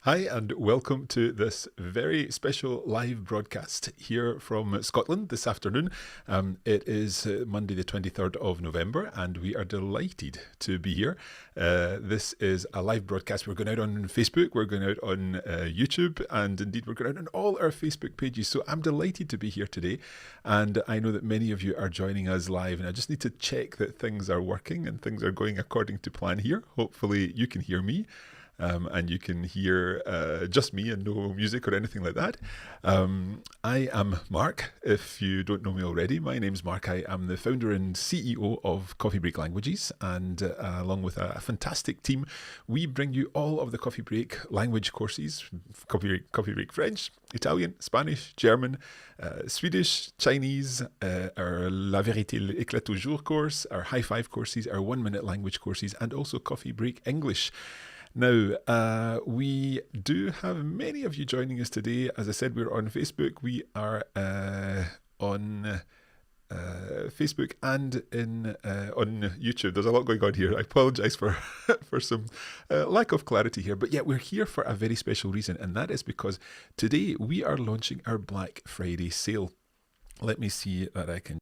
Hi, and welcome to this very special live broadcast here from Scotland this afternoon. It is Monday, the 23rd of November, and we are delighted to be here. This is a live broadcast. We're going out on Facebook, we're going out on YouTube, and indeed, we're going out on all our Facebook pages. So I'm delighted to be here today, and I know that many of you are joining us live, and I just need to check that things are working and things are going according to plan here. Hopefully, you can hear me. And you can hear just me and no music or anything like that. I am Mark. If you don't know me already, my name's Mark. I am the founder and CEO of Coffee Break Languages, and along with a fantastic team, we bring you all of the Coffee Break language courses: Coffee Break French, Italian, Spanish, German, Swedish, Chinese, our La Vérité Éclate Toujours course, our High Five courses, our 1 minute language courses, and also Coffee Break English. Now, we do have many of you joining us today. As I said, we're on Facebook. We are on Facebook and on YouTube. There's a lot going on here. I apologise for for some lack of clarity here. But yeah, we're here for a very special reason, and that is because today we are launching our Black Friday sale. Let me see that I can.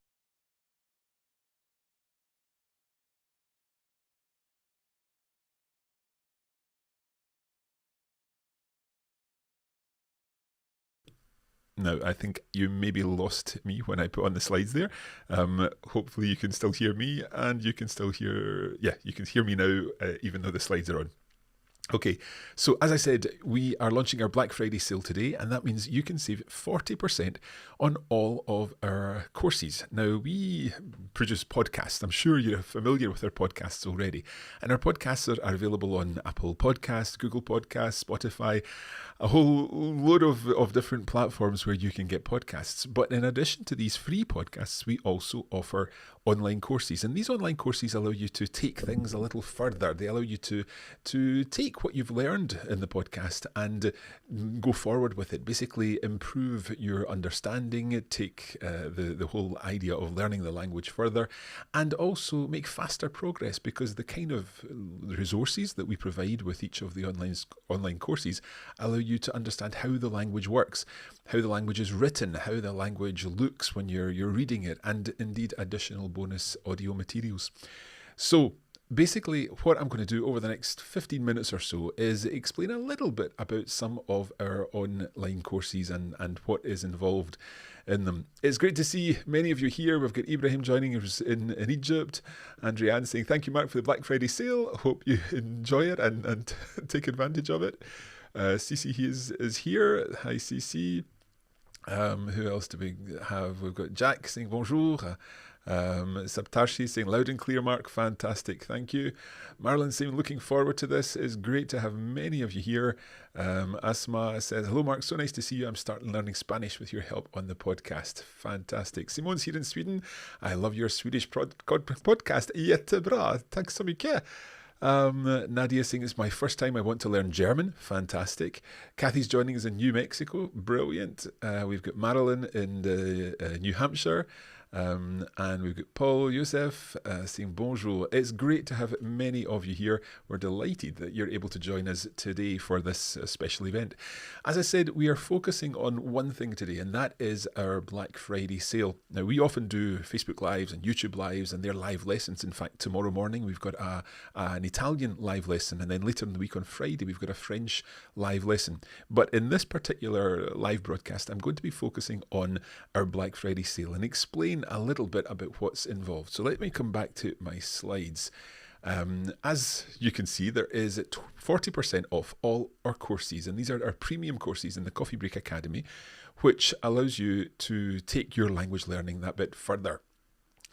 Now, I think you maybe lost me when I put on the slides there. Hopefully you can still hear me, and you can still hear, you can hear me now, even though the slides are on. Okay, so as I said, we are launching our Black Friday sale today, and that means you can save 40% on all of our courses. Now, we produce podcasts. I'm sure you're familiar with our podcasts already. And our podcasts are available on Apple Podcasts, Google Podcasts, Spotify, a whole load of different platforms where you can get podcasts. But in addition to these free podcasts, we also offer online courses. And these online courses allow you to take things a little further. They allow you to take what you've learned in the podcast and go forward with it. Basically, improve your understanding, take the whole idea of learning the language further, and also make faster progress, because the kind of resources that we provide with each of the online courses allow you to understand how the language works, how the language is written, how the language looks when you're reading it, and indeed additional bonus audio materials. So basically, what I'm going to do over the next 15 minutes or so is explain a little bit about some of our online courses and what is involved in them. It's great to see many of you here. We've got Ibrahim joining us in Egypt. Andrianne saying, thank you, Mark, for the Black Friday sale. Hope you enjoy it and take advantage of it. Cici is here. Hi, Cici. Who else do we have? We've got Jack saying bonjour. Saptarshi saying loud and clear, Mark. Fantastic. Thank you. Marlon saying looking forward to this. It's great to have many of you here. Asma says, hello, Mark. So nice to see you. I'm starting learning Spanish with your help on the podcast. Fantastic. Simone's here in Sweden. I love your Swedish podcast. Jättebra. Tack så mycket. Nadia saying it's my first time I want to learn German. Fantastic. Kathy's joining us in New Mexico. Brilliant. We've got Marilyn in New Hampshire. And we've got Paul Youssef saying bonjour. It's great to have many of you here. We're delighted that you're able to join us today for this special event. As I said, we are focusing on one thing today, and that is our Black Friday sale. Now, we often do Facebook Lives and YouTube Lives, and they're live lessons. In fact, tomorrow morning we've got an Italian live lesson, and then later in the week on Friday we've got a French live lesson. But in this particular live broadcast, I'm going to be focusing on our Black Friday sale and explain a little bit about what's involved. So let me come back to my slides. As you can see, there is 40% off all our courses, and these are our premium courses in the Coffee Break Academy, which allows you to take your language learning that bit further.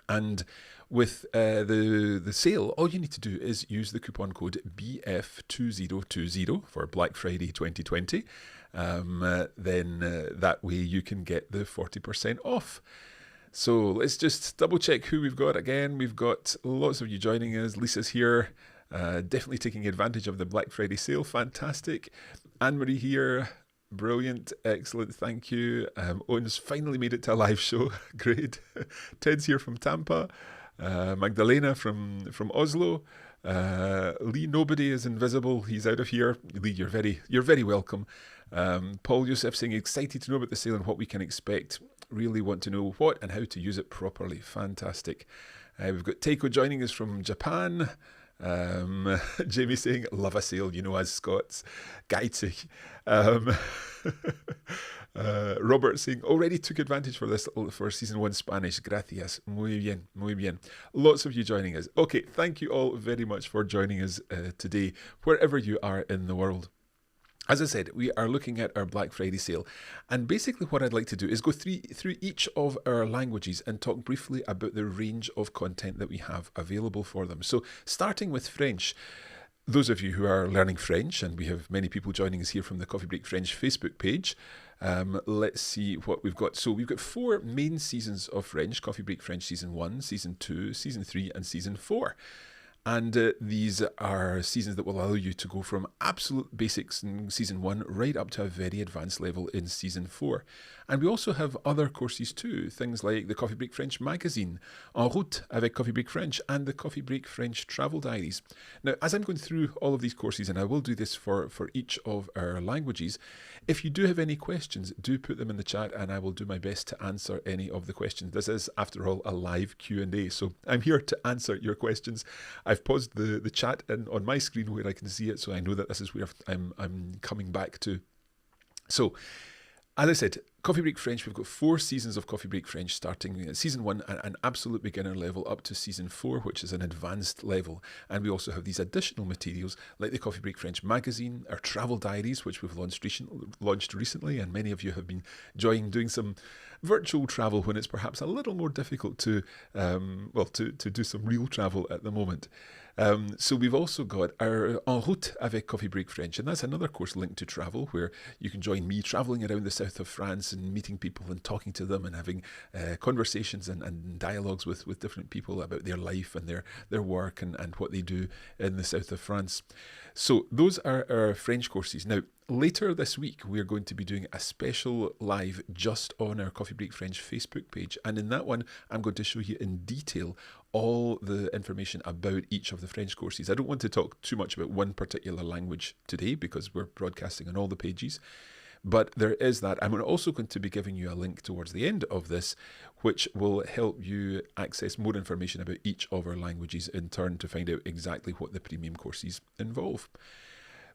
And with the sale, all you need to do is use the coupon code BF2020 for Black Friday 2020. Then that way you can get the 40% off. So let's just double check who we've got. Again, we've got lots of you joining us. Lisa's here, definitely taking advantage of the Black Friday sale. Fantastic. Anne-Marie here. Brilliant, excellent, thank you. Owen's finally made it to a live show. Great. Ted's here from Tampa. Magdalena from Oslo. Lee, nobody is invisible. He's out of here. Lee, you're very welcome. Paul Youssef saying excited to know about the sale and what we can expect. Really want to know what and how to use it properly. Fantastic. We've got Teiko joining us from Japan. Jamie saying love a sale, as Scots. Geizig. Robert saying already took advantage for season 1 Spanish. Gracias. Muy bien, muy bien. Lots of you joining us. Okay, thank you all very much for joining us today, wherever you are in the world. As I said, we are looking at our Black Friday sale, and basically what I'd like to do is go through each of our languages and talk briefly about the range of content that we have available for them. So starting with French, those of you who are learning French, and we have many people joining us here from the Coffee Break French Facebook page, let's see what we've got. So we've got 4 main seasons of French: Coffee Break French Season 1, Season 2, Season 3 and Season 4. And these are seasons that will allow you to go from absolute basics in Season 1 right up to a very advanced level in Season 4. And we also have other courses too, things like the Coffee Break French magazine, En route avec Coffee Break French, and the Coffee Break French travel diaries. Now, as I'm going through all of these courses, and I will do this for each of our languages, if you do have any questions, do put them in the chat and I will do my best to answer any of the questions. This is, after all, a live Q&A, so I'm here to answer your questions. I've paused the chat on my screen where I can see it, so I know that this is where I'm coming back to. So, as I said, Coffee Break French, we've got 4 seasons of Coffee Break French, starting Season 1 at an absolute beginner level up to Season 4, which is an advanced level. And we also have these additional materials like the Coffee Break French magazine, our travel diaries, which we've launched recently, and many of you have been enjoying doing some virtual travel when it's perhaps a little more difficult to do some real travel at the moment. So we've also got our En route avec Coffee Break French, and that's another course linked to travel where you can join me travelling around the south of France and meeting people and talking to them and having conversations and dialogues with different people about their life and their work and what they do in the south of France. So those are our French courses. Now, later this week, we're going to be doing a special live just on our Coffee Break French Facebook page. And in that one, I'm going to show you in detail all the information about each of the French courses. I don't want to talk too much about one particular language today because we're broadcasting on all the pages. But there is that. I'm also going to be giving you a link towards the end of this, which will help you access more information about each of our languages in turn to find out exactly what the premium courses involve.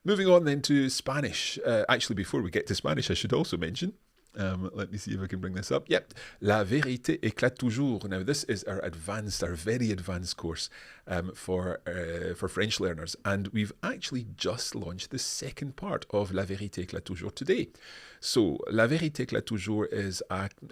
Moving on then to Spanish. Actually, before we get to Spanish, I should also mention, let me see if I can bring this up. Yep, La vérité éclate toujours. Now, this is our very advanced course for French learners, and we've actually just launched the second part of La vérité éclate toujours today. So, La vérité éclate toujours is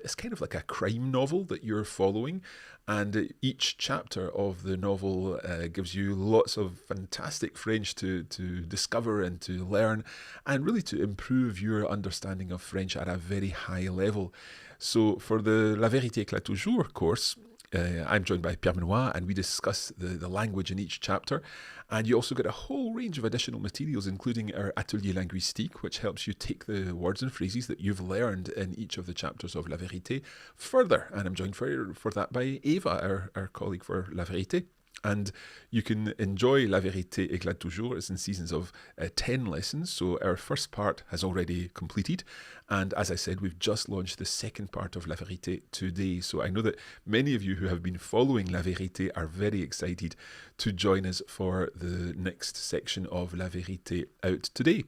it's kind of like a crime novel that you're following, and each chapter of the novel gives you lots of fantastic French to discover and to learn, and really to improve your understanding of French at a very high level. So for the La vérité éclate toujours course, I'm joined by Pierre Benoit, and we discuss the language in each chapter. And you also get a whole range of additional materials, including our Atelier Linguistique, which helps you take the words and phrases that you've learned in each of the chapters of La Vérité further. And I'm joined for that by Eva, our colleague for La Vérité. And you can enjoy La Vérité éclate toujours. It's in seasons of 10 lessons. So our first part has already completed. And as I said, we've just launched the second part of La Vérité today. So I know that many of you who have been following La Vérité are very excited to join us for the next section of La Vérité out today.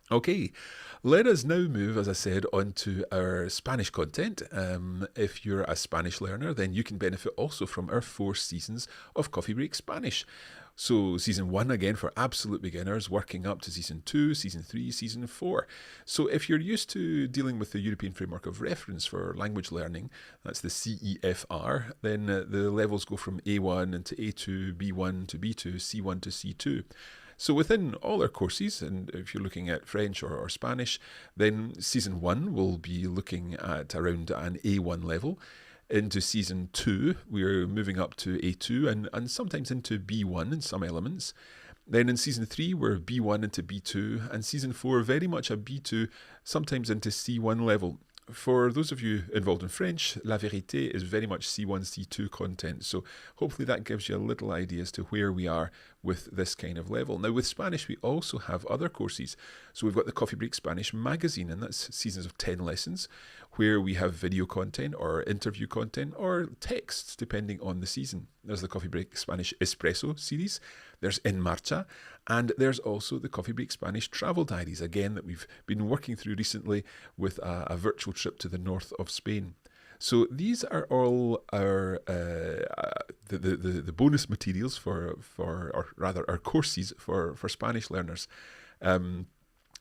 Okay, let us now move, as I said, on to our Spanish content. If you're a Spanish learner, then you can benefit also from our 4 seasons of Coffee Break Spanish. So Season 1, again, for absolute beginners, working up to Season 2, Season 3, Season 4. So if you're used to dealing with the European Framework of Reference for language learning, that's the CEFR, then the levels go from A1 into A2, B1 to B2, C1 to C2. So within all our courses, and if you're looking at French or Spanish, then Season 1 will be looking at around an A1 level. Into Season 2, we're moving up to A2 and sometimes into B1 in some elements. Then in season 3, we're B1 into B2, and season 4, very much a B2, sometimes into C1 level. For those of you involved in French, La Vérité is very much C1, C2 content. So hopefully that gives you a little idea as to where we are with this kind of level. Now with Spanish, we also have other courses. So we've got the Coffee Break Spanish magazine, and that's seasons of 10 lessons, where we have video content or interview content or texts, depending on the season. There's the Coffee Break Spanish Espresso series, there's En Marcha, and there's also the Coffee Break Spanish Travel Diaries, again, that we've been working through recently with a virtual trip to the north of Spain. So these are all our the bonus materials or rather our courses for Spanish learners.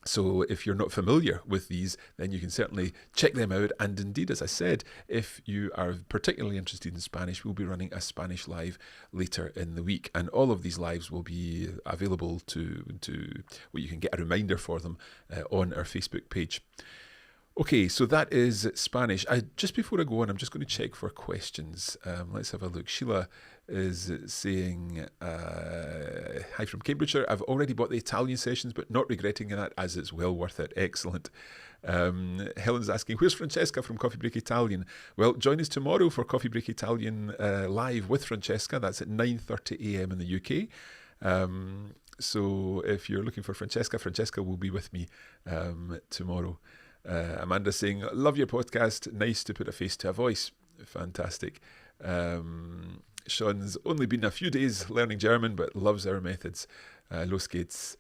So if you're not familiar with these, then you can certainly check them out. And indeed, as I said, if you are particularly interested in Spanish, we'll be running a Spanish live later in the week. And all of these lives will be available well, you can get a reminder for them on our Facebook page. Okay, so that is Spanish. Just before I go on, I'm just going to check for questions. Let's have a look. Sheila is saying, hi from Cambridgeshire. I've already bought the Italian sessions, but not regretting that as it's well worth it. Excellent. Helen's asking, where's Francesca from Coffee Break Italian? Well, join us tomorrow for Coffee Break Italian live with Francesca. That's at 9:30 a.m. in the UK. So if you're looking for Francesca, Francesca will be with me tomorrow. Amanda saying, love your podcast. Nice to put a face to a voice. Fantastic. Sean's only been a few days learning German, but loves our methods. Los geht's.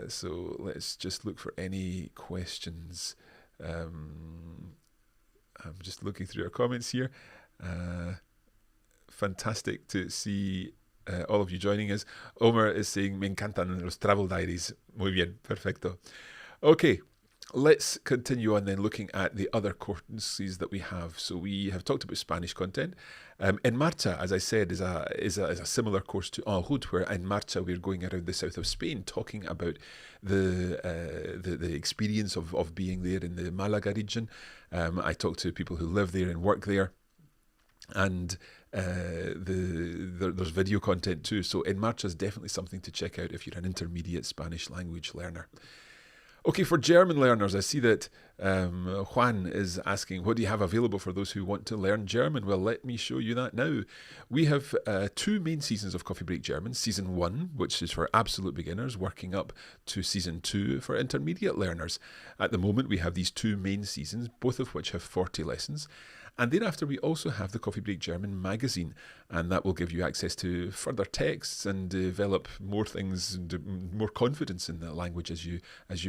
So let's just look for any questions. I'm just looking through our comments here. Fantastic to see all of you joining us. Omar is saying, me encantan los travel diaries. Muy bien, perfecto. Okay. Let's continue on then looking at the other courses that we have. So we have talked about Spanish content. En Marcha, as I said, is a similar course to En Route, where En Marcha we're going around the south of Spain talking about the experience of being there in the Malaga region. I talk to people who live there and work there. And there's video content too. So En Marcha is definitely something to check out if you're an intermediate Spanish language learner. Okay, for German learners, I see that Juan is asking, what do you have available for those who want to learn German? Well, let me show you that now. We have 2 main seasons of Coffee Break German. Season 1, which is for absolute beginners, working up to Season 2 for intermediate learners. At the moment, we have these 2 main seasons, both of which have 40 lessons. And thereafter, we also have the Coffee Break German magazine, and that will give you access to further texts and develop more things, and more confidence in the language as you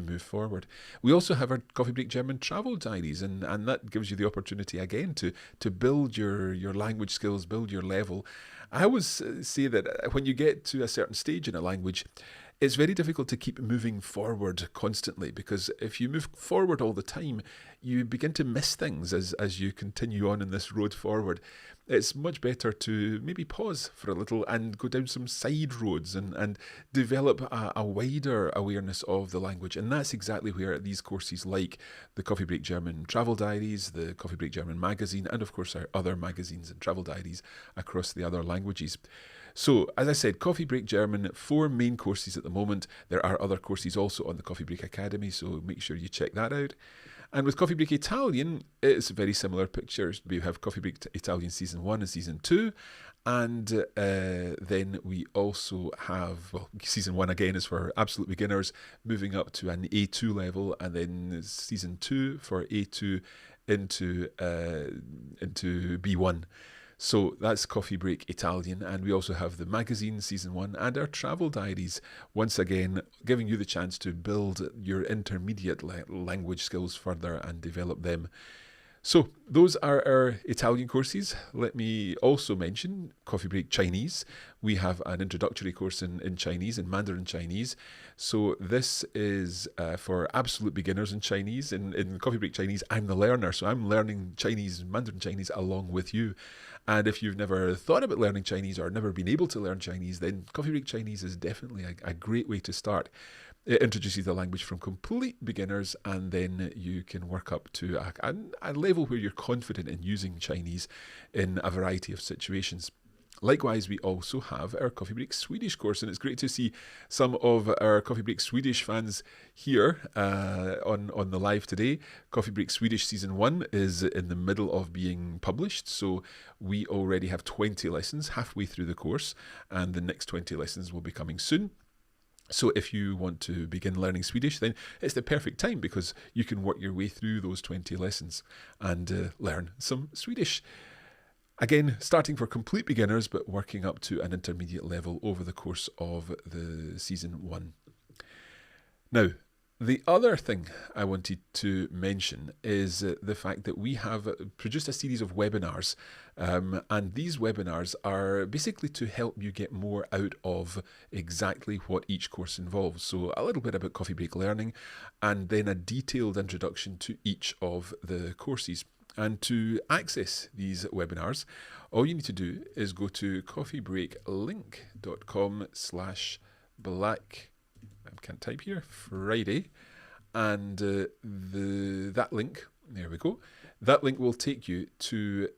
move forward. We also have our Coffee Break German travel diaries, and that gives you the opportunity again to build your language skills, build your level. I always say that when you get to a certain stage in a language, it's very difficult to keep moving forward constantly, because if you move forward all the time, you begin to miss things as you continue on in this road forward. It's much better to maybe pause for a little and go down some side roads and develop a wider awareness of the language. And that's exactly where these courses like the Coffee Break German Travel Diaries, the Coffee Break German Magazine, and of course our other magazines and travel diaries across the other languages. So, as I said, Coffee Break German, 4 main courses at the moment. There are other courses also on the Coffee Break Academy, so make sure you check that out. And with Coffee Break Italian, it's a very similar picture. We have Coffee Break Italian Season 1 and Season 2. And then we also have, well, Season 1 again is for absolute beginners, moving up to an A2 level, and then Season 2 for A2 into B1. So that's Coffee Break Italian, and we also have the magazine Season 1 and our travel diaries, once again giving you the chance to build your intermediate language skills further and develop them. So those are our Italian courses. Let me also mention Coffee Break Chinese. We have an introductory course in Chinese, in Mandarin Chinese. So this is for absolute beginners in Chinese. In Coffee Break Chinese, I'm the learner, so I'm learning Chinese, Mandarin Chinese along with you. And if you've never thought about learning Chinese or never been able to learn Chinese, then Coffee Break Chinese is definitely a great way to start. It introduces the language from complete beginners, and then you can work up to a level where you're confident in using Chinese in a variety of situations. Likewise, we also have our Coffee Break Swedish course, and it's great to see some of our Coffee Break Swedish fans here on the live today. Coffee Break Swedish Season 1 is in the middle of being published, so we already have 20 lessons halfway through the course, and the next 20 lessons will be coming soon. So if you want to begin learning Swedish, then it's the perfect time because you can work your way through those 20 lessons and learn some Swedish. Again, starting for complete beginners, but working up to an intermediate level over the course of the Season 1. Now, the other thing I wanted to mention is the fact that we have produced a series of webinars, and these webinars are basically to help you get more out of exactly what each course involves. So a little bit about Coffee Break Learning, and then a detailed introduction to each of the courses. And to access these webinars, all you need to do is go to coffeebreaklink.com/black. I can't type here, Friday, and that link, there we go, that link will take you to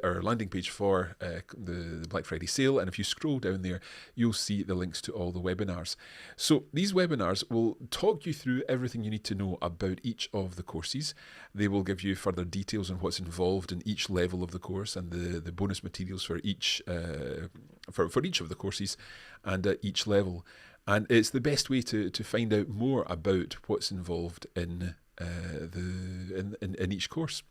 our landing page for the Black Friday sale, and if you scroll down there, you'll see the links to all the webinars. So these webinars will talk you through everything you need to know about each of the courses. They will give you further details on what's involved in each level of the course and the bonus materials for each for each of the courses and at each level. And it's the best way to find out more about what's involved in each course.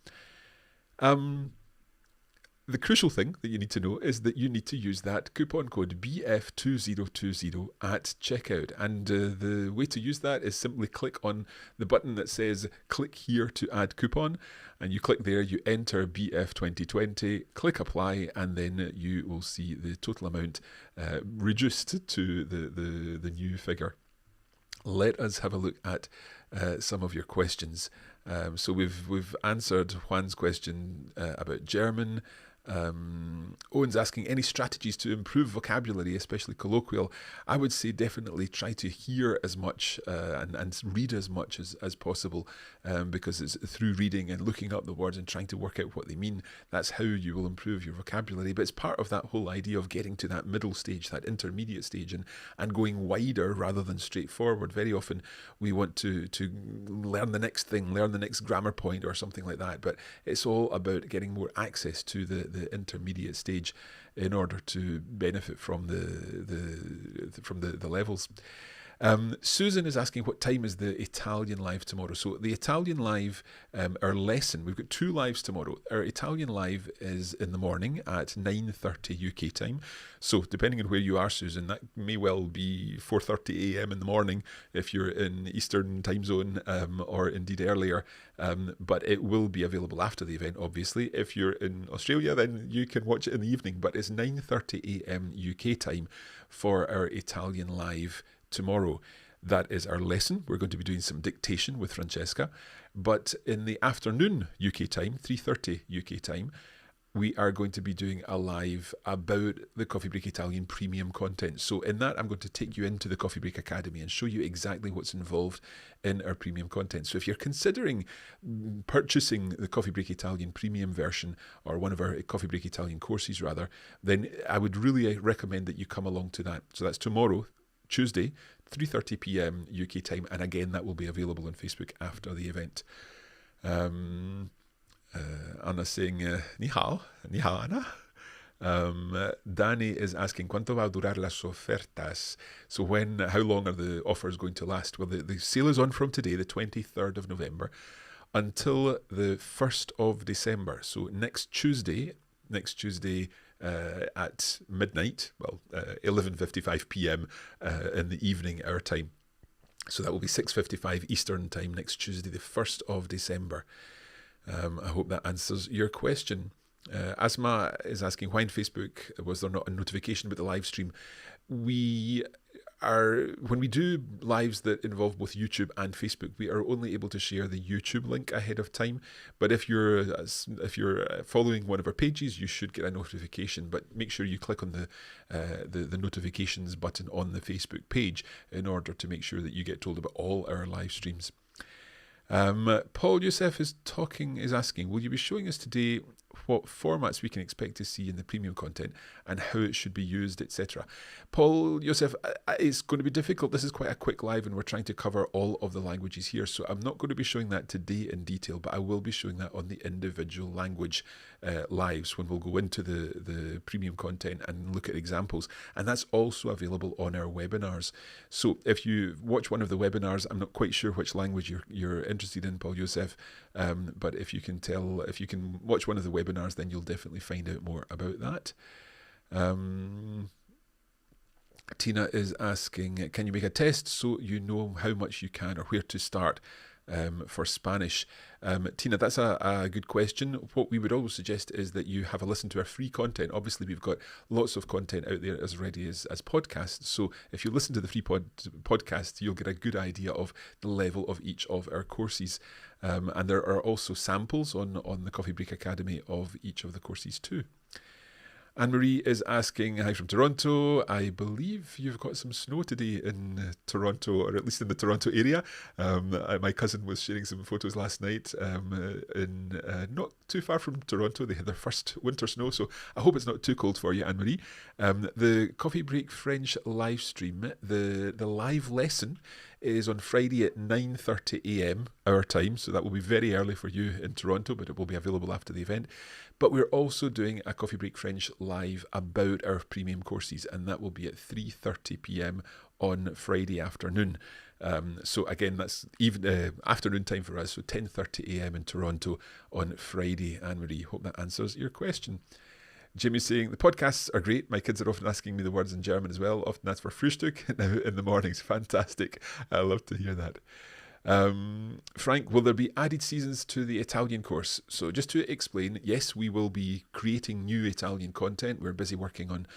The crucial thing that you need to know is that you need to use that coupon code BF2020 at checkout. And the way to use that is simply click on the button that says click here to add coupon. And you click there, you enter BF2020, click apply, and then you will see the total amount reduced to the new figure. Let us have a look at some of your questions. So we've answered Juan's question about German. Owen's asking any strategies to improve vocabulary, especially colloquial. I would say definitely try to hear as much and read as much as possible, because it's through reading and looking up the words and trying to work out what they mean. That's how you will improve your vocabulary. But it's part of that whole idea of getting to that middle stage, that intermediate stage, and going wider rather than straightforward. Very often we want to learn the next thing, learn the next grammar point or something like that. But it's all about getting more access to the intermediate stage in order to benefit from the levels. Susan is asking what time is the Italian live tomorrow. So the Italian live, our lesson, we've got 2 lives tomorrow. Our Italian live is in the morning at 9:30 UK time. So depending on where you are, Susan, that may well be 4:30 a.m. in the morning if you're in Eastern time zone, or indeed earlier. But it will be available after the event, obviously. If you're in Australia, then you can watch it in the evening. But it's 9:30 a.m. UK time for our Italian live tomorrow. That is our lesson. We're going to be doing some dictation with Francesca. But in the afternoon UK time, 3:30 UK time, we are going to be doing a live about the Coffee Break Italian premium content. So in that, I'm going to take you into the Coffee Break Academy and show you exactly what's involved in our premium content. So if you're considering purchasing the Coffee Break Italian premium version, or one of our Coffee Break Italian courses rather, then I would really recommend that you come along to that. So that's tomorrow, Tuesday, 3:30 p.m. UK time, and again that will be available on Facebook after the event. Anna's saying ni hao Anna. Danny is asking ¿Cuánto va a durar las ofertas? So how long are the offers going to last? Well, the sale is on from today, the 23rd of November, until the 1st of December. So next Tuesday at midnight, 11:55 p.m. In the evening, our time. So that will be 6:55 Eastern time next Tuesday, the 1st of December. I hope that answers your question. Asma is asking, why on Facebook was there not a notification about the live stream? When we do lives that involve both YouTube and Facebook, we are only able to share the YouTube link ahead of time. But if you're following one of our pages, you should get a notification. But make sure you click on the notifications button on the Facebook page in order to make sure that you get told about all our live streams. Paul Youssef is asking, will you be showing us today what formats we can expect to see in the premium content and how it should be used, etc. Paul, Josef, it's going to be difficult. This is quite a quick live and we're trying to cover all of the languages here. So I'm not going to be showing that today in detail, but I will be showing that on the individual language lives when we'll go into the premium content and look at examples. And that's also available on our webinars. So if you watch one of the webinars, I'm not quite sure which language you're interested in, Paul Joseph, but if you can watch one of the webinars, then you'll definitely find out more about that. Tina is asking, can you make a test so you know how much you can or where to start for Spanish? Tina, that's a good question. What we would always suggest is that you have a listen to our free content. Obviously, we've got lots of content out there as ready as podcasts. So if you listen to the free podcast, you'll get a good idea of the level of each of our courses. And there are also samples on the Coffee Break Academy of each of the courses too. Anne-Marie is asking, hi from Toronto. I believe you've got some snow today in Toronto, or at least in the Toronto area. My cousin was sharing some photos last night in not too far from Toronto. They had their first winter snow, so I hope it's not too cold for you, Anne-Marie. The Coffee Break French live stream, the live lesson is on Friday at 9:30 a.m. our time, so that will be very early for you in Toronto, but it will be available after the event. But we're also doing a Coffee Break French live about our premium courses, and that will be at 3:30 p.m. on Friday afternoon. So again, that's even afternoon time for us, so 10:30 a.m. in Toronto on Friday. Anne-Marie, hope that answers your question. Jimmy's saying, the podcasts are great. My kids are often asking me the words in German as well. Often that's for Frühstück now in the mornings. Fantastic. I love to hear that. Frank, will there be added seasons to the Italian course? So just to explain, yes, we will be creating new Italian content. We're busy working on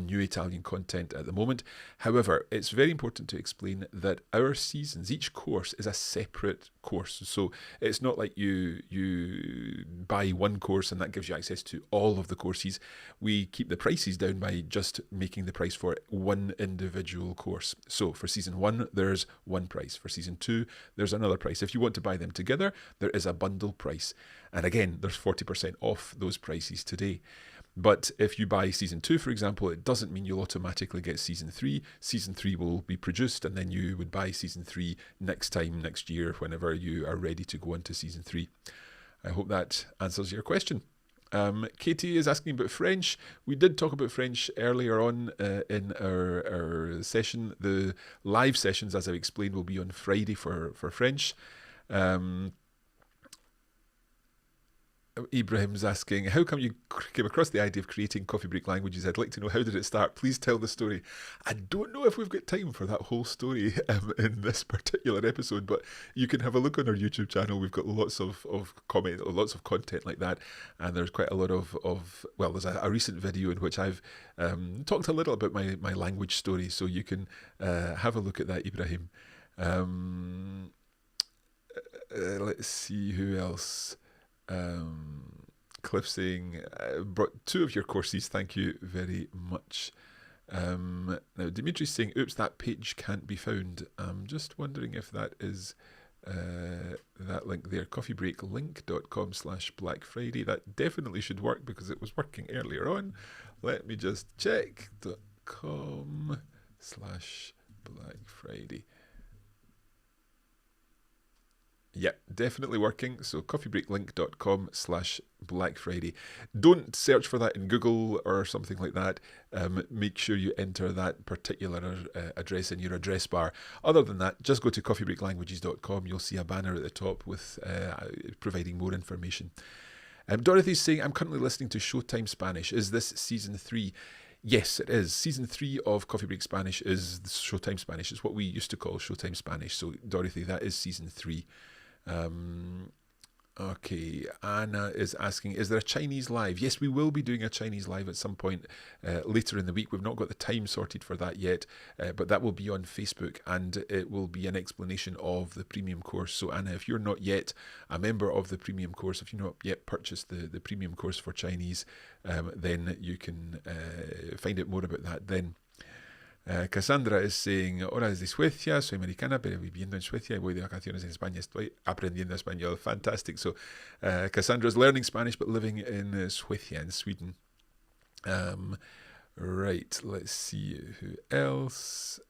new Italian content at the moment. However, it's very important to explain that our seasons, each course is a separate course. So it's not like you buy one course and that gives you access to all of the courses. We keep the prices down by just making the price for one individual course. So for season 1, there's one price. For season 2, there's another price. If you want to buy them together, there is a bundle price. And again, there's 40% off those prices today. But if you buy season 2, for example, it doesn't mean you'll automatically get season 3. Season 3 will be produced and then you would buy season 3 next year, whenever you are ready to go into season 3. I hope that answers your question. Katie is asking about French. We did talk about French earlier on in our session. The live sessions, as I explained, will be on Friday for French. Ibrahim's asking, how come you came across the idea of creating Coffee Break Languages? I'd like to know, how did it start? Please tell the story. I don't know if we've got time for that whole story in this particular episode, but you can have a look on our YouTube channel. We've got lots of lots of content like that, and there's quite a lot of well, there's a recent video in which I've talked a little about my language story, so you can have a look at that, Ibrahim. Let's see who else. Cliff saying, brought 2 of your courses, thank you very much. Now Dimitri's saying, oops, that page can't be found. I'm just wondering if that is that link there, coffeebreaklink.com/Black Friday. That definitely should work because it was working earlier on. Let me just check. .com/Black Friday. Yeah, definitely working. So coffeebreaklink.com/Black Friday. Don't search for that in Google or something like that. Make sure you enter that particular address in your address bar. Other than that, just go to coffeebreaklanguages.com. You'll see a banner at the top with providing more information. Dorothy's saying, I'm currently listening to Showtime Spanish. Is this season 3? Yes, it is. Season 3 of Coffee Break Spanish is Showtime Spanish. It's what we used to call Showtime Spanish. So, Dorothy, that is season 3. Okay, Anna is asking, is there a Chinese live? Yes, we will be doing a Chinese live at some point later in the week. We've not got the time sorted for that yet, but that will be on Facebook and it will be an explanation of the premium course. So Anna, if you're not yet a member of the premium course, if you've not yet purchased the premium course for Chinese, then you can find out more about that then. Cassandra is saying, hola desde Suecia, soy americana, pero viviendo en Suecia y voy de vacaciones en España, estoy aprendiendo español. Fantastic. So Cassandra's learning Spanish but living in Suecia, in Sweden. Right, let's see who else.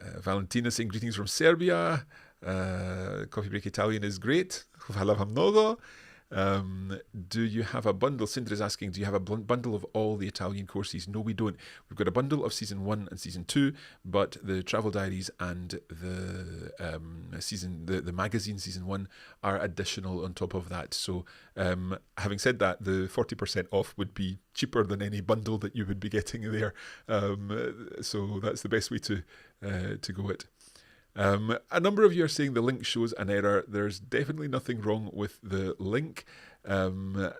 Valentina saying greetings from Serbia. Coffee Break Italian is great. Hvala vam mnogo. Do you have a bundle? Cindra's asking, do you have a bundle of all the Italian courses? No, we don't. We've got a bundle of season 1 and season 2, but the travel diaries and the magazine season 1 are additional on top of that. So having said that, the 40% off would be cheaper than any bundle that you would be getting there. So that's the best way to go it. A number of you are saying the link shows an error. There's definitely nothing wrong with the link.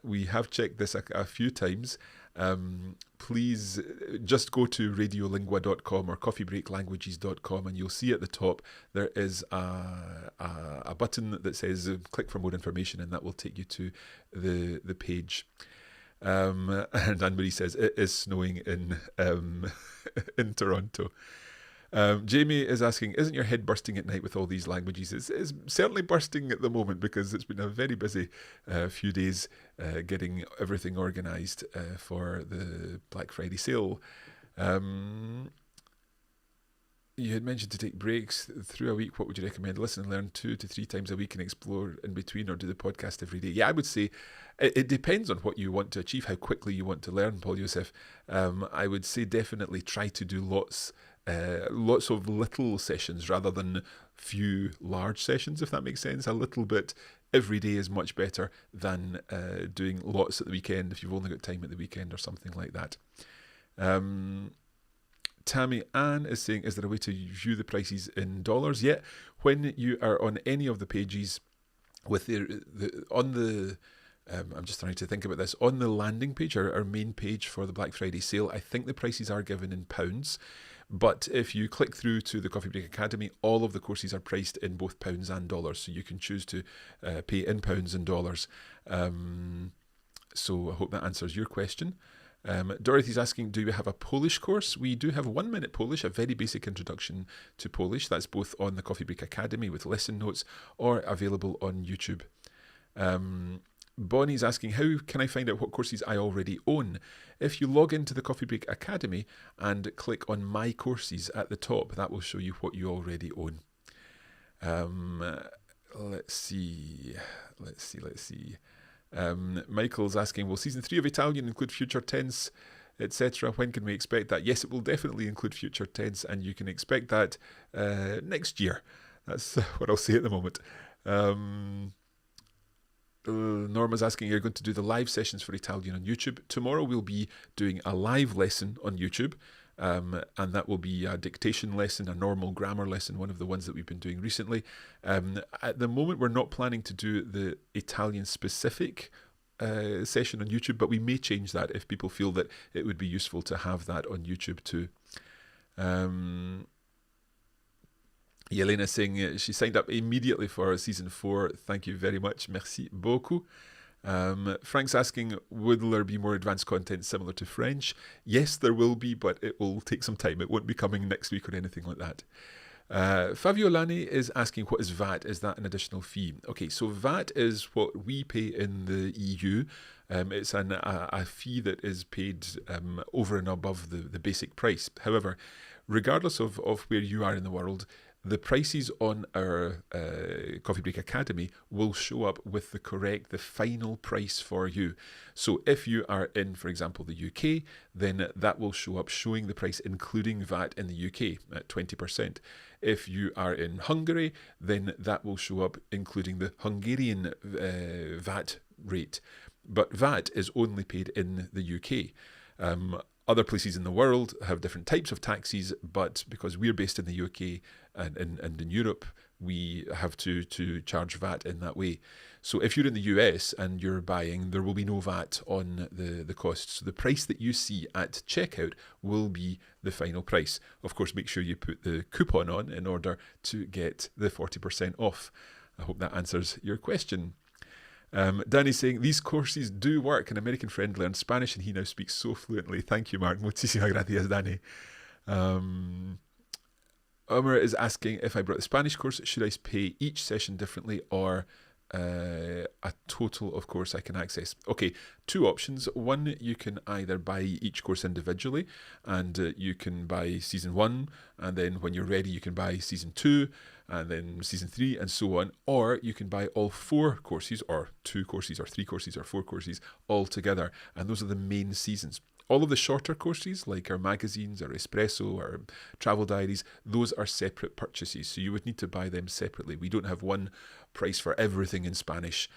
We have checked this a few times. Please just go to radiolingua.com or coffeebreaklanguages.com and you'll see at the top there is a button that says click for more information, and that will take you to the page. And Anne-Marie says it is snowing in Toronto. Jamie is asking, isn't your head bursting at night with all these languages? It's certainly bursting at the moment because it's been a very busy few days getting everything organised for the Black Friday sale. You had mentioned to take breaks through a week. What would you recommend? Listen and learn 2 to 3 times a week and explore in between, or do the podcast every day? Yeah, I would say it depends on what you want to achieve, how quickly you want to learn, Paul Youssef. I would say definitely try to do lots of little sessions rather than few large sessions, if that makes sense. A little bit every day is much better than doing lots at the weekend if you've only got time at the weekend or something like that. Tammy Ann is saying, is there a way to view the prices in dollars? Yeah, when you are on any of the pages with I'm just trying to think about this. On the landing page, our main page for the Black Friday sale, I think the prices are given in pounds. But if you click through to the Coffee Break Academy, all of the courses are priced in both pounds and dollars. So you can choose to pay in pounds and dollars. So I hope that answers your question. Dorothy's asking, do we have a Polish course? We do have 1 minute Polish, a very basic introduction to Polish. That's both on the Coffee Break Academy with lesson notes or available on YouTube. Bonnie's asking, how can I find out what courses I already own? If you log into the Coffee Break Academy and click on My Courses at the top, that will show you what you already own. Let's see. Michael's asking, will Season 3 of Italian include future tense, etc.? When can we expect that? Yes, it will definitely include future tense, and you can expect that next year. That's what I'll say at the moment. Norma's asking, you're going to do the live sessions for Italian on YouTube. Tomorrow we'll be doing a live lesson on YouTube, and that will be a dictation lesson, a normal grammar lesson, one of the ones that we've been doing recently. At the moment, we're not planning to do the Italian-specific session on YouTube, but we may change that if people feel that it would be useful to have that on YouTube too. Yelena's saying she signed up immediately for season 4. Thank you very much. Merci beaucoup. Frank's asking, will there be more advanced content similar to French? Yes, there will be, but it will take some time. It won't be coming next week or anything like that. Faviolani is asking, what is VAT? Is that an additional fee? Okay, so VAT is what we pay in the EU. It's a fee that is paid over and above the basic price. However, regardless of where you are in the world, the prices on our Coffee Break Academy will show up with the final price for you. So if you are in, for example, the UK, then that will show up showing the price including VAT in the UK at 20%. If you are in Hungary, then that will show up including the Hungarian VAT rate. But VAT is only paid in the UK. Other places in the world have different types of taxes, but because we're based in the UK and in Europe, we have to charge VAT in that way. So if you're in the US and you're buying, there will be no VAT on the cost. So the price that you see at checkout will be the final price. Of course, make sure you put the coupon on in order to get the 40% off. I hope that answers your question. Danny's saying, these courses do work. An American friend learned Spanish and he now speaks so fluently. Thank you, Mark. Muchísimas gracias, Danny. Omer is asking, if I brought the Spanish course, should I pay each session differently or a total of course I can access? Okay, two options. One, you can either buy each course individually and you can buy season 1, and then when you're ready you can buy season 2 and then season 3 and so on, or you can buy all 4 courses or 2 courses or 3 courses or 4 courses all together, and those are the main seasons. All of the shorter courses, like our magazines, our Espresso, our travel diaries, those are separate purchases. So you would need to buy them separately. We don't have one price for everything in Spanish.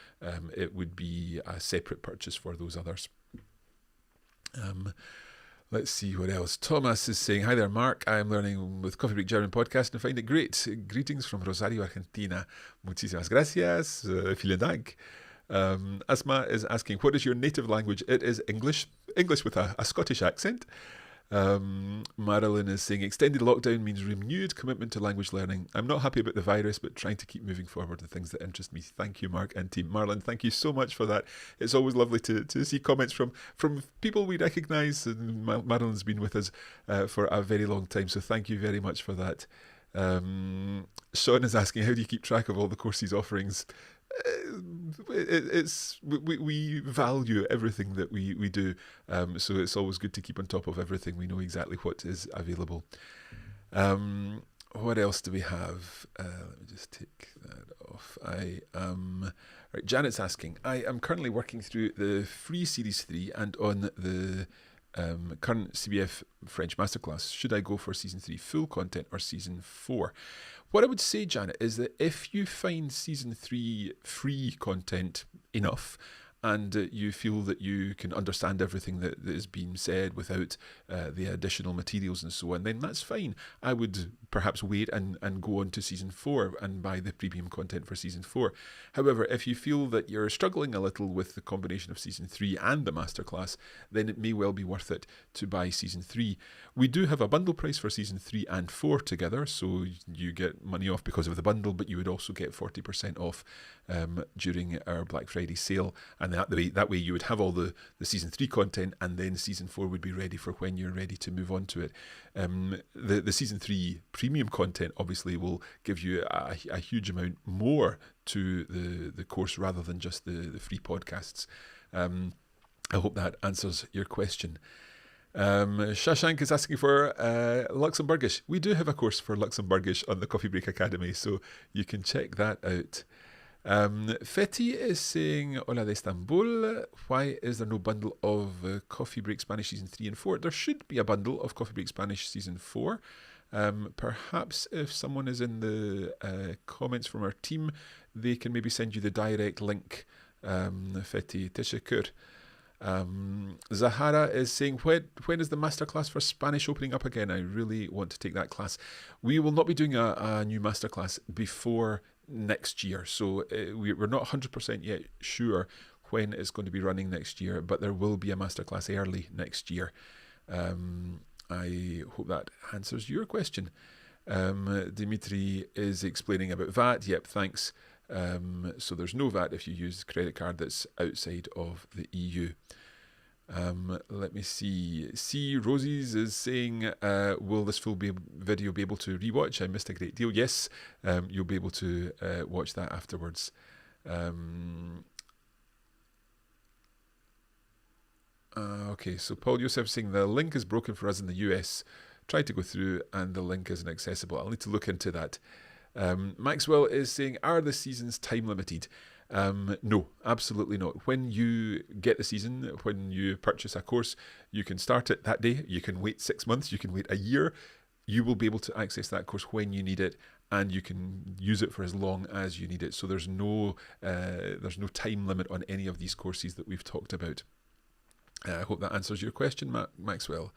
It would be a separate purchase for those others. Let's see what else. Thomas is saying, hi there, Mark. I am learning with Coffee Break German podcast and I find it great. Greetings from Rosario, Argentina. Muchísimas gracias. Vielen Dank. Asma is asking, what is your native language? It is English with a Scottish accent. Marilyn is saying, extended lockdown means renewed commitment to language learning. I'm not happy about the virus, but trying to keep moving forward the things that interest me. Thank you, Mark and team. Marilyn, thank you so much for that. It's always lovely to see comments from people we recognise, and Marilyn's been with us for a very long time, so thank you very much for that. Sean is asking, how do you keep track of all the courses offerings? We value everything that we do, so it's always good to keep on top of everything. We know exactly what is available. What else do we have? Let me just take that off. Right, Janet's asking, I am currently working through the free Series 3 and on the current CBF French Masterclass. Should I go for Season 3 full content or Season 4? What I would say, Janet, is that if you find Season 3 free content enough and you feel that you can understand everything that is being said without the additional materials and so on, then that's fine. I would perhaps wait and go on to Season 4 and buy the premium content for Season 4. However, if you feel that you're struggling a little with the combination of Season 3 and the Masterclass, then it may well be worth it to buy Season 3. We do have a bundle price for Season 3 and 4 together, so you get money off because of the bundle, but you would also get 40% off during our Black Friday sale, and that way you would have all the Season 3 content, and then Season 4 would be ready for when you're ready to move on to it. The Season 3 premium content obviously will give you a huge amount more to the course rather than just the free podcasts. I hope that answers your question. Shashank is asking for Luxembourgish. We do have a course for Luxembourgish on the Coffee Break Academy, so you can check that out. Fetty is saying, Hola de Istanbul, why is there no bundle of Coffee Break Spanish Season 3 and 4? There should be a bundle of Coffee Break Spanish Season 4. Perhaps if someone is in the comments from our team, they can maybe send you the direct link. Fetty, Teşekkür. Zahara is saying, when is the masterclass for Spanish opening up again? I really want to take that class. We will not be doing a new masterclass before next year, so we're not 100% yet sure when it's going to be running next year, but there will be a masterclass early next year. I hope that answers your question. Dimitri is explaining about VAT. Yep, thanks. So there's no VAT if you use a credit card that's outside of the EU. Let me see. C. Roses is saying, will this full video be able to rewatch? I missed a great deal. Yes, you'll be able to watch that afterwards. Okay, so Paul Youssef saying the link is broken for us in the US. Tried to go through and the link isn't accessible. I'll need to look into that. Maxwell is saying, are the seasons time limited? No, absolutely not. When you get the season, when you purchase a course, you can start it that day. You can wait 6 months. You can wait a year. You will be able to access that course when you need it, and you can use it for as long as you need it. So there's no time limit on any of these courses that we've talked about. I hope that answers your question, Maxwell.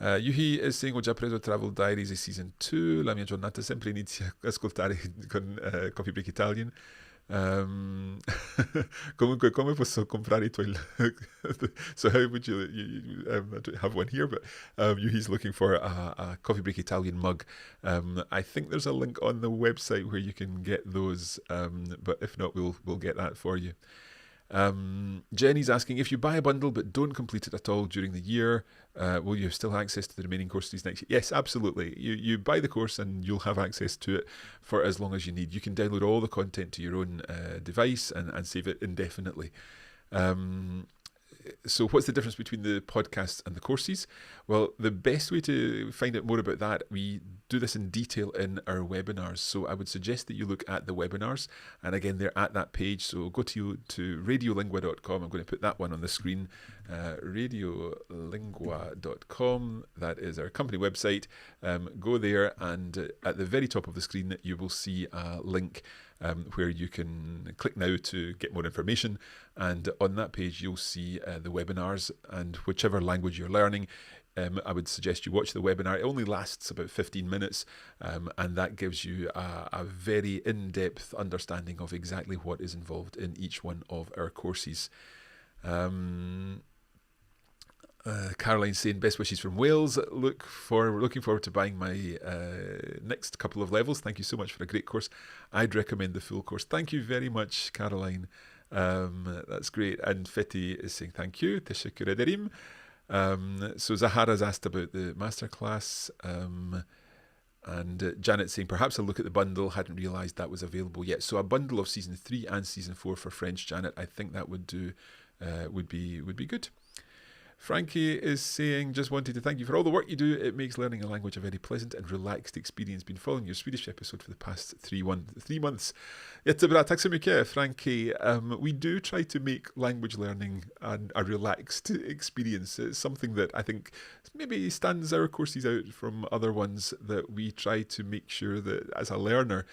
Yuhi is saying, ho già preso Travel Diaries di Season 2, la mia giornata sempre inizia a ascoltare con Coffee Break Italian. Comunque, come posso comprare I tuoi... So how would you I don't have one here, but Yuhi's looking for a Coffee Break Italian mug. I think there's a link on the website where you can get those, but if not, we'll get that for you. Jenny's asking, if you buy a bundle but don't complete it at all during the year, will you still have access to the remaining courses next year? Yes, absolutely. You buy the course and you'll have access to it for as long as you need. You can download all the content to your own device and save it indefinitely. So what's the difference between the podcasts and the courses? Well, the best way to find out more about that, we do this in detail in our webinars. So I would suggest that you look at the webinars. And again, they're at that page. So go to radiolingua.com. I'm going to put that one on the screen. Radiolingua.com. That is our company website. Go there, and at the very top of the screen, you will see a link where you can click now to get more information, and on that page you'll see the webinars, and whichever language you're learning, I would suggest you watch the webinar. It only lasts about 15 minutes, and that gives you a very in-depth understanding of exactly what is involved in each one of our courses. Caroline's saying best wishes from Wales. Looking forward to buying my next couple of levels. Thank you so much for a great course. I'd recommend the full course. Thank you very much, Caroline. That's great. And Fetty is saying thank you. Teşekkür ederim. So Zahara's asked about the masterclass. And Janet's saying perhaps a look at the bundle. Hadn't realised that was available yet. So a bundle of season 3 and season 4 for French, Janet. I think that would do. Would be good. Frankie is saying, just wanted to thank you for all the work you do. It makes learning a language a very pleasant and relaxed experience. Been following your Swedish episode for the past 3 months. Jättebra, tack så mycket, Frankie. We do try to make language learning a relaxed experience. It's something that I think maybe stands our courses out from other ones, that we try to make sure that as a learner,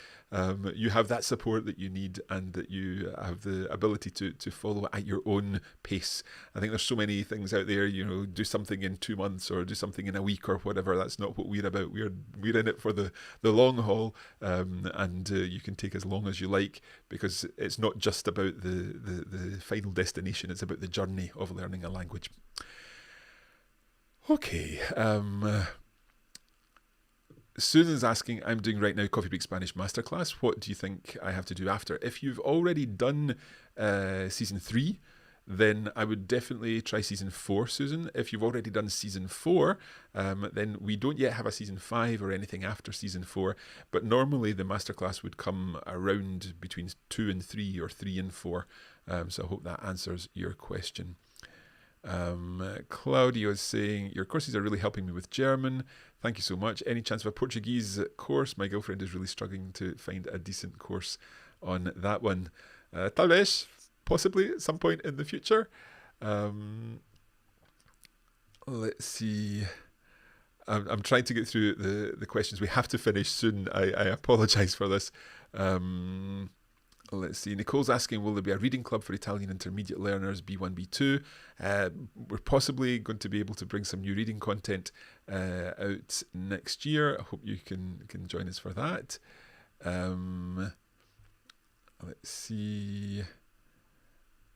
you have that support that you need, and that you have the ability to follow at your own pace. I think there's so many things out there, do something in 2 months or do something in a week or whatever. That's not what we're about. We're in it for the long haul, and you can take as long as you like, because it's not just about the final destination. It's about the journey of learning a language. Okay. Susan's asking, I'm doing right now Coffee Break Spanish Masterclass. What do you think I have to do after? If you've already done season 3, then I would definitely try season 4, Susan. If you've already done season 4, then we don't yet have a season 5 or anything after season 4. But normally the masterclass would come around between 2 and 3 or 3 and 4. So I hope that answers your question. Claudio is saying, your courses are really helping me with German. Thank you so much. Any chance of a Portuguese course? My girlfriend is really struggling to find a decent course on that one. Talvez, possibly at some point in the future. Let's see. I'm trying to get through the questions. We have to finish soon. I apologise for this. Let's see. Nicole's asking, will there be a reading club for Italian intermediate learners, B1, B2? We're possibly going to be able to bring some new reading content out next year. I hope you can join us for that. Let's see.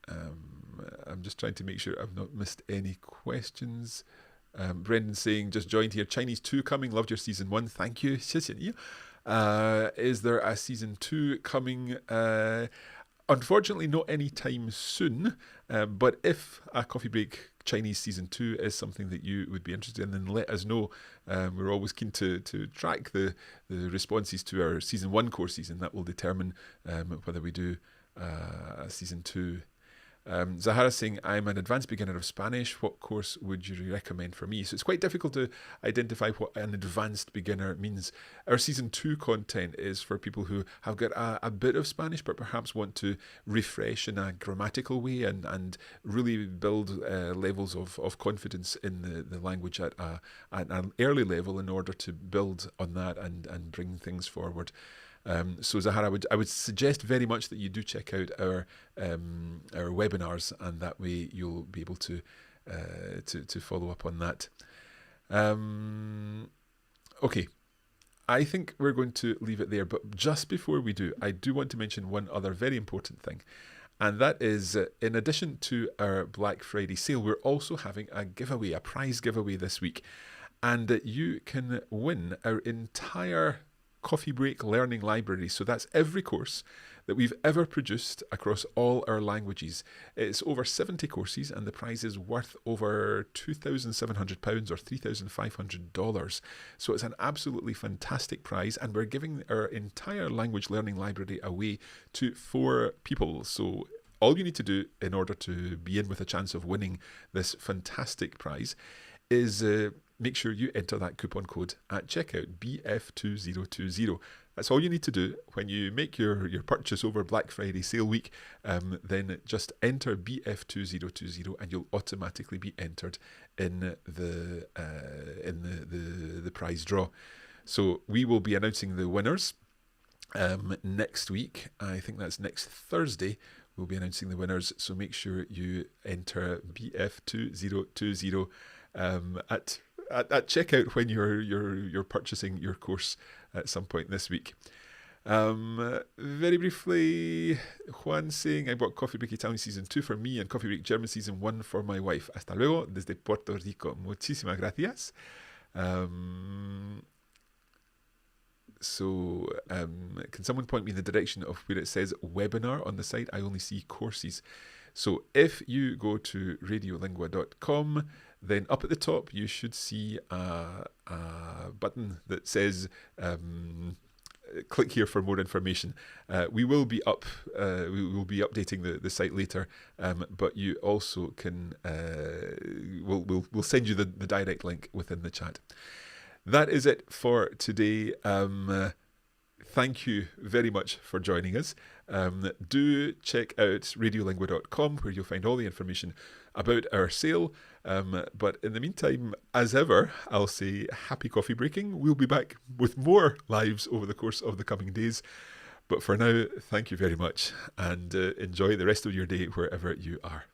I'm just trying to make sure I've not missed any questions. Brendan saying, just joined here. Chinese 2 coming. Loved your season 1. Thank you. 谢谢你. Is there a season 2 coming? Unfortunately, not anytime soon. But if a Coffee Break Chinese season 2 is something that you would be interested in, then let us know. We're always keen to track the responses to our season 1 courses, and that will determine whether we do a season 2. Zahara saying, I'm an advanced beginner of Spanish. What course would you recommend for me? So it's quite difficult to identify what an advanced beginner means. Our season 2 content is for people who have got a bit of Spanish, but perhaps want to refresh in a grammatical way and really build levels of confidence in the language at an early level, in order to build on that and bring things forward. So Zahara, I would suggest very much that you do check out our webinars, and that way you'll be able to follow up on that. Okay, I think we're going to leave it there. But just before we do, I do want to mention one other very important thing. And that is, in addition to our Black Friday sale, we're also having a giveaway, a prize giveaway this week. And you can win our entire Coffee Break Learning Library. So that's every course that we've ever produced across all our languages. It's over 70 courses, and the prize is worth over £2,700 or $3,500. So it's an absolutely fantastic prize, and we're giving our entire language learning library away to 4 people. So all you need to do in order to be in with a chance of winning this fantastic prize is make sure you enter that coupon code at checkout, BF2020. That's all you need to do when you make your purchase over Black Friday sale week. Then just enter BF2020 and you'll automatically be entered in the prize draw. So we will be announcing the winners next week. I think that's next Thursday. We'll be announcing the winners. So make sure you enter BF2020 at checkout when you're purchasing your course at some point this week. Very briefly, Juan saying, I bought Coffee Break Italian Season 2 for me and Coffee Break German Season 1 for my wife. Hasta luego, desde Puerto Rico. Muchísimas gracias. So, can someone point me in the direction of where it says webinar on the site? I only see courses. So if you go to radiolingua.com, then up at the top you should see a button that says click here for more information. We will be updating the site later, but you also can we'll send you the direct link within the chat. That is it for today. Thank you very much for joining us. Do check out radiolingua.com, where you'll find all the information about our sale. But in the meantime, as ever, I'll say happy coffee breaking. We'll be back with more lives over the course of the coming days. But for now, thank you very much, and enjoy the rest of your day wherever you are.